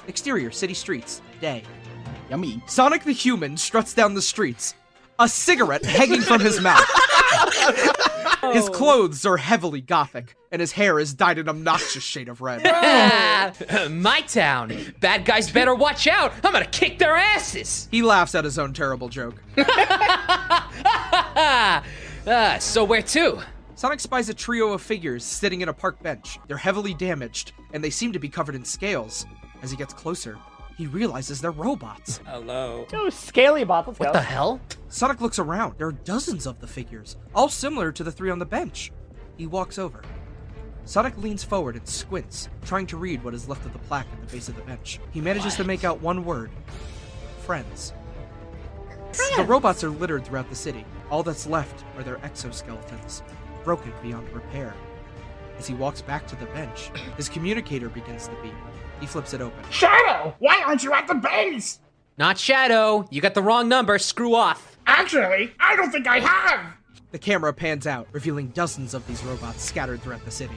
Exterior, city streets, day. Yummy. Sonic the Human struts down the streets, a cigarette hanging from his mouth. His clothes are heavily gothic, and his hair is dyed an obnoxious shade of red. My town. Bad guys better watch out. I'm gonna kick their asses. He laughs at his own terrible joke. So where to? Sonic spies a trio of figures sitting in a park bench. They're heavily damaged, and they seem to be covered in scales. As he gets closer, he realizes they're robots. Hello. Oh, scaly bot. Let's go. What the hell? Sonic looks around. There are dozens of the figures, all similar to the three on the bench. He walks over. Sonic leans forward and squints, trying to read what is left of the plaque at the base of the bench. He manages to make out one word. Friends. The robots are littered throughout the city. All that's left are their exoskeletons, broken beyond repair. As he walks back to the bench, his communicator begins to beep. He flips it open. Shadow, why aren't you at the base? Not Shadow. You got the wrong number. Screw off. Actually, I don't think I have. The camera pans out, revealing dozens of these robots scattered throughout the city.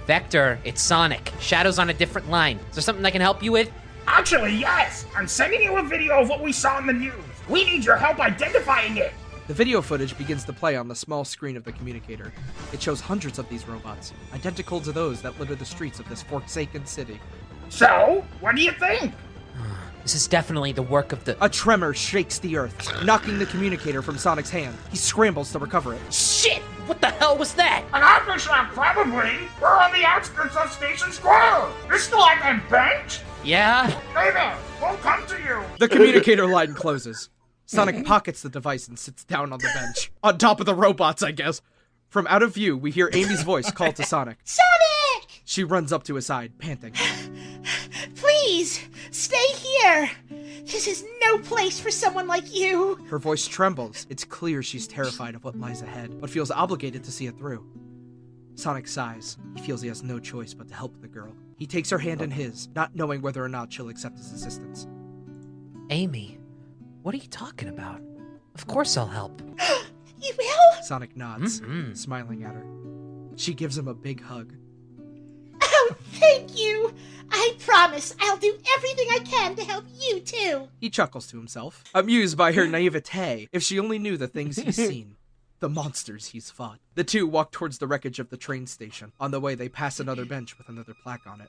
Vector, it's Sonic. Shadow's on a different line. Is there something I can help you with? Actually, yes. I'm sending you a video of what we saw in the news. We need your help identifying it. The video footage begins to play on the small screen of the communicator. It shows hundreds of these robots, identical to those that litter the streets of this forsaken city. So, what do you think? This is definitely the work of the... A tremor shakes the earth, knocking the communicator from Sonic's hand. He scrambles to recover it. Shit! What the hell was that? An aftershock, probably. We're on the outskirts of Station Square. You're still at that bench? Yeah? Stay there. We'll come to you. The communicator line closes. Sonic pockets the device and sits down on the bench. On top of the robots, I guess. From out of view, we hear Amy's voice call to Sonic. Sonic! She runs up to his side, panting. Please, stay here. This is no place for someone like you. Her voice trembles. It's clear she's terrified of what lies ahead, but feels obligated to see it through. Sonic sighs. He feels he has no choice but to help the girl. He takes her hand in his, not knowing whether or not she'll accept his assistance. Amy, what are you talking about? Of course I'll help. You will? Sonic nods, smiling at her. She gives him a big hug. Oh, thank you. I promise I'll do everything I can to help you, too. He chuckles to himself, amused by her naivete. If she only knew the things he's seen. The monsters he's fought. The two walk towards the wreckage of the train station. On the way, they pass another bench with another plaque on it.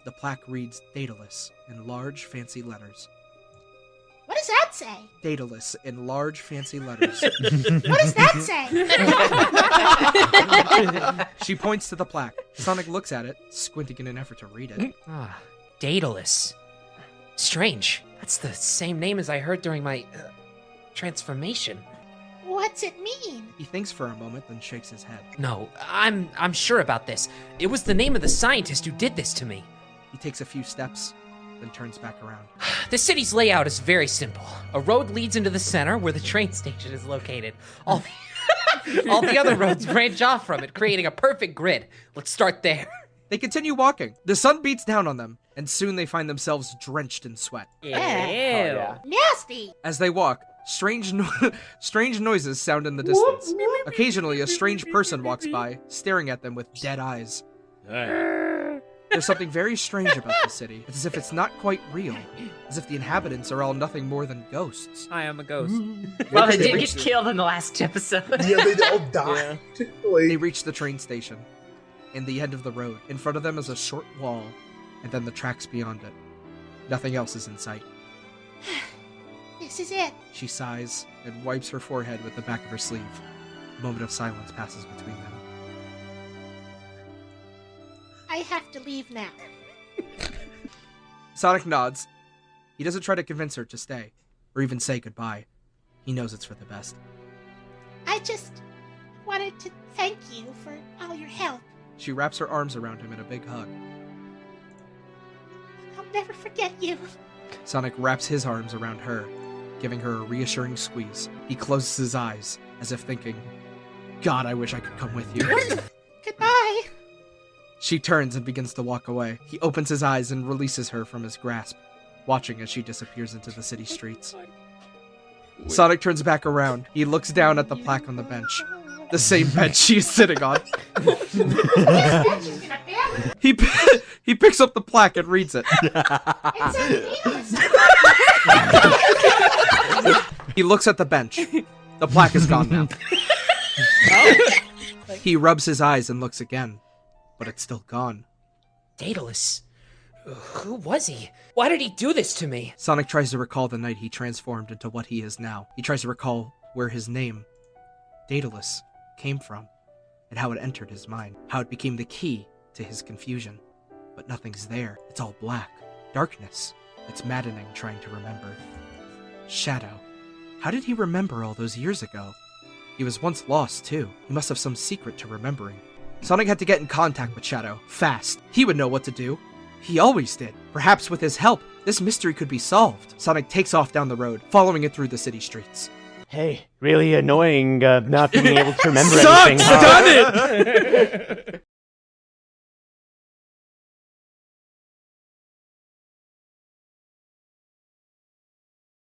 The plaque reads Daedalus in large, fancy letters. What does that say? Daedalus in large, fancy letters. What does that say? She points to the plaque. Sonic looks at it, squinting in an effort to read it. Daedalus. Strange. That's the same name as I heard during my transformation. What's it mean? He thinks for a moment, then shakes his head. No, I'm sure about this. It was the name of the scientist who did this to me. He takes a few steps, then turns back around. The city's layout is very simple. A road leads into the center where the train station is located. All the other roads branch off from it, creating a perfect grid. Let's start there. They continue walking. The sun beats down on them, and soon they find themselves drenched in sweat. Yeah. Nasty. As they walk, strange noises sound in the distance. Occasionally, a strange person walks by, staring at them with dead eyes. There's something very strange about the city. It's as if it's not quite real. As if the inhabitants are all nothing more than ghosts. I am a ghost. Well, they did get killed in the last episode. Yeah, they all died. They reach the train station. In the end of the road, in front of them is a short wall, and then the tracks beyond it. Nothing else is in sight. This is it. She sighs and wipes her forehead with the back of her sleeve. A moment of silence passes between them. I have to leave now. Sonic nods. He doesn't try to convince her to stay, or even say goodbye. He knows it's for the best. I just wanted to thank you for all your help. She wraps her arms around him in a big hug. I'll never forget you. Sonic wraps his arms around her, giving her a reassuring squeeze. He closes his eyes, as if thinking, God, I wish I could come with you. Goodbye. She turns and begins to walk away. He opens his eyes and releases her from his grasp, watching as she disappears into the city streets. Sonic turns back around. He looks down at the plaque on the bench. The same bench she is sitting on. This bench is in a bad He picks up the plaque and reads it. He looks at the bench. The plaque is gone now. He rubs his eyes and looks again, but it's still gone. Daedalus. Who was he? Why did he do this to me? Sonic tries to recall the night he transformed into what he is now. He tries to recall where his name, Daedalus, came from, and how it entered his mind, how it became the key to his confusion. But nothing's there. It's all black. Darkness. It's maddening trying to remember. Shadow. How did he remember all those years ago? He was once lost, too. He must have some secret to remembering. Sonic had to get in contact with Shadow, fast. He would know what to do. He always did. Perhaps with his help, this mystery could be solved. Sonic takes off down the road, following it through the city streets. Hey, really annoying not being able to remember Sucks! anything. Huh? Done it!